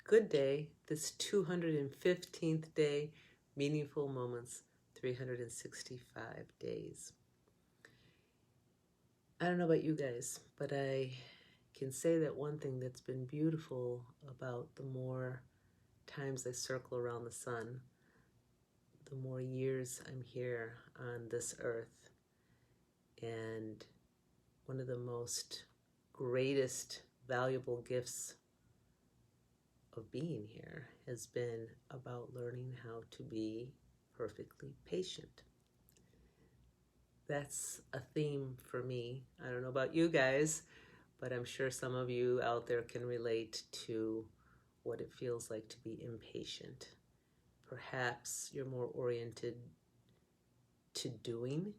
Good day, this 215th day, meaningful moments, 365 days. I don't know about you guys, but I can say that one thing that's been beautiful about the more times I circle around the sun, the more years I'm here on this earth, and one of the most greatest valuable gifts of being here has been about learning how to be perfectly patient. That's a theme for me. I don't know about you guys, but I'm sure some of you out there can relate to what it feels like to be impatient. Perhaps you're more oriented to doing,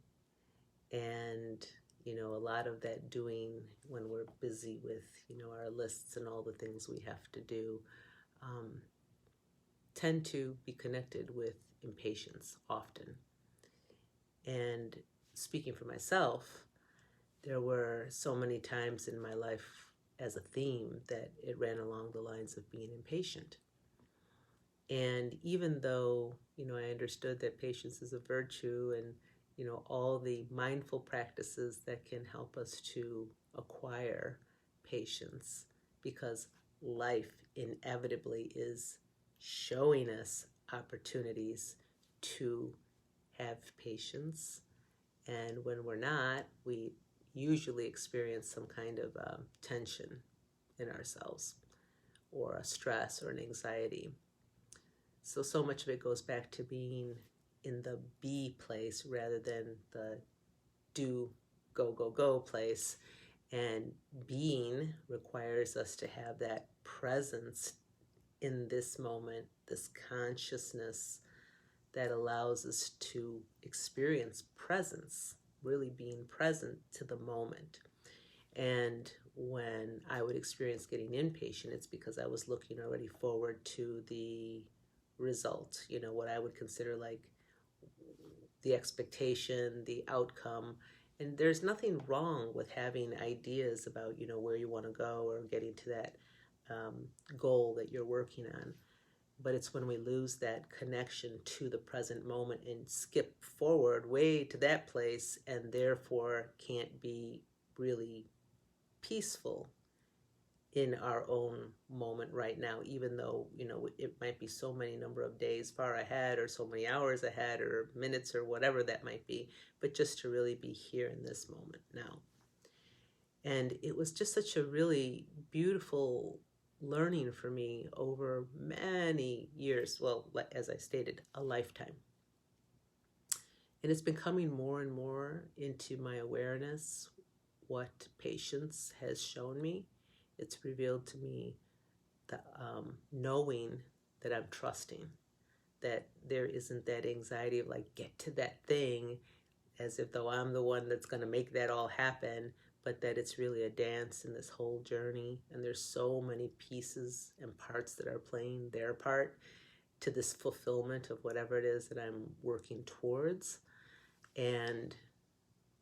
and a lot of that doing when we're busy with our lists and all the things we have to do tend to be connected with impatience often. And speaking for myself, there were so many times in my life as a theme that it ran along the lines of being impatient. And even though, I understood that patience is a virtue and, all the mindful practices that can help us to acquire patience, because life inevitably is showing us opportunities to have patience. And when we're not, we usually experience some kind of tension in ourselves, or a stress or an anxiety. So much of it goes back to being in the be place rather than the do, go, go, go place. And being requires us to have that presence in this moment, this consciousness that allows us to experience presence, really being present to the moment. And when I would experience getting impatient, it's because I was looking already forward to the result, what I would consider like the expectation, the outcome. And there's nothing wrong with having ideas about, where you want to go or getting to that goal that you're working on. But it's when we lose that connection to the present moment and skip forward way to that place, and therefore can't be really peaceful in our own moment right now, even though, it might be so many number of days far ahead or so many hours ahead or minutes or whatever that might be, but just to really be here in this moment now. And it was just such a really beautiful learning for me over many years. Well, as I stated, a lifetime. And it's been coming more and more into my awareness what patience has shown me. It's revealed to me the knowing that I'm trusting, that there isn't that anxiety of like, get to that thing, as if though I'm the one that's going to make that all happen, but that it's really a dance in this whole journey. And there's so many pieces and parts that are playing their part to this fulfillment of whatever it is that I'm working towards. And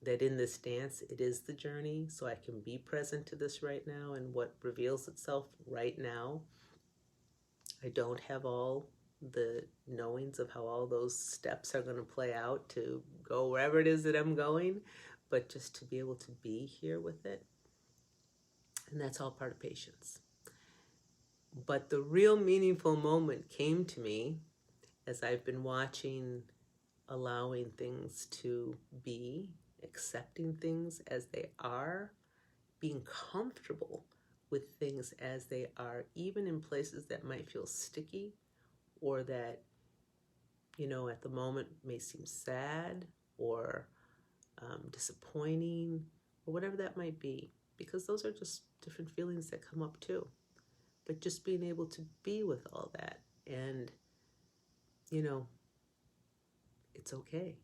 that in this dance, it is the journey, so I can be present to this right now and what reveals itself right now. I don't have all the knowings of how all those steps are going to play out to go wherever it is that I'm going, but just to be able to be here with it. And that's all part of patience. But the real meaningful moment came to me as I've been watching, allowing things to be, accepting things as they are, being comfortable with things as they are, even in places that might feel sticky or that, at the moment may seem sad or disappointing or whatever that might be, because those are just different feelings that come up too. But just being able to be with all that and, it's okay.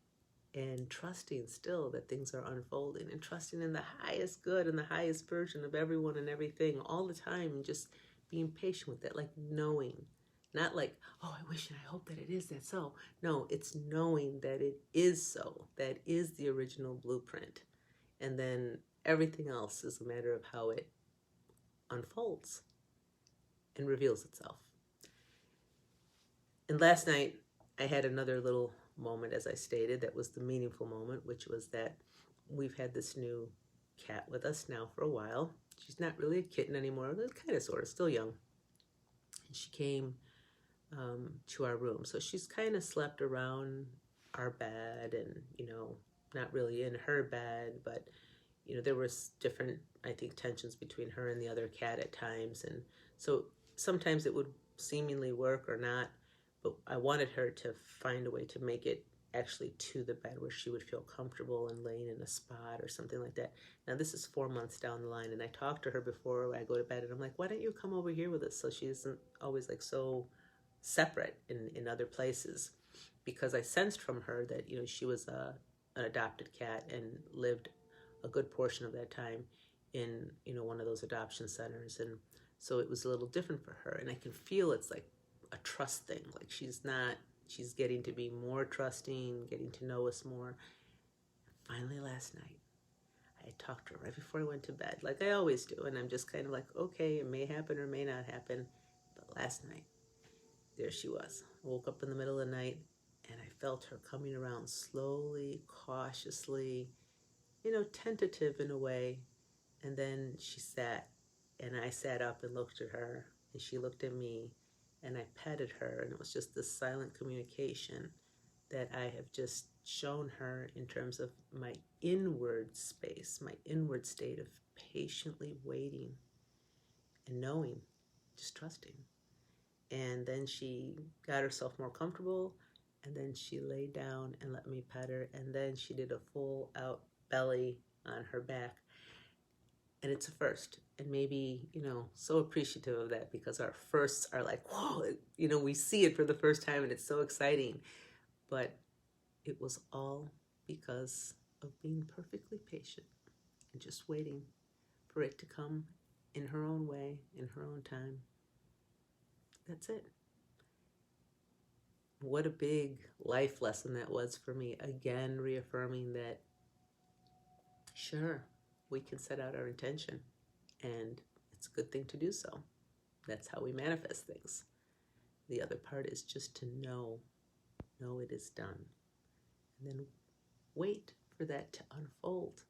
And trusting still that things are unfolding and trusting in the highest good and the highest version of everyone and everything all the time, and just being patient with that, like knowing, not like, oh, I wish and I hope that it is that so. No, it's knowing that it is so. That is the original blueprint. And then everything else is a matter of how it unfolds and reveals itself. And last night, I had another little moment, as I stated, that was the meaningful moment, which was that we've had this new cat with us now for a while. She's not really a kitten anymore, kind of, sort of, still young. And she came to our room. So she's kind of slept around our bed and, not really in her bed, but, there was different, I think, tensions between her and the other cat at times. And so sometimes it would seemingly work or not, but I wanted her to find a way to make it actually to the bed where she would feel comfortable and laying in a spot or something like that. Now, this is 4 months down the line, and I talked to her before I go to bed, and I'm like, why don't you come over here with us? So she isn't always like so separate in other places, because I sensed from her that she was an adopted cat and lived a good portion of that time in one of those adoption centers, and so it was a little different for her, and I can feel it's like a trust thing, like she's getting to be more trusting, getting to know us more. Finally last night I talked to her right before I went to bed, like I always do, and I'm just kind of like, okay, it may happen or may not happen. But last night, there she was. I woke up in the middle of the night and I felt her coming around slowly, cautiously, tentative in a way. And then she sat, and I sat up and looked at her, and she looked at me, and I petted her, and it was just this silent communication that I have just shown her in terms of my inward space, my inward state of patiently waiting and knowing, just trusting. And then she got herself more comfortable, and then she laid down and let me pet her, and then she did a full out belly on her back. And it's a first, and maybe, so appreciative of that, because our firsts are like, whoa, we see it for the first time and it's so exciting. But it was all because of being perfectly patient and just waiting for it to come in her own way, in her own time. That's it. What a big life lesson that was for me. Again, reaffirming that, sure, we can set out our intention, and it's a good thing to do so. That's how we manifest things. The other part is just to know it is done, and then wait for that to unfold,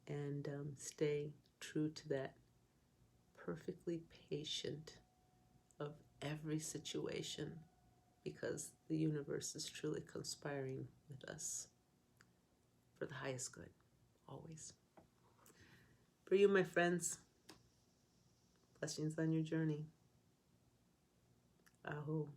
and stay true to that perfectly patient of every situation, because the universe is truly conspiring with us for the highest good, always. For you, my friends, blessings on your journey. Aho.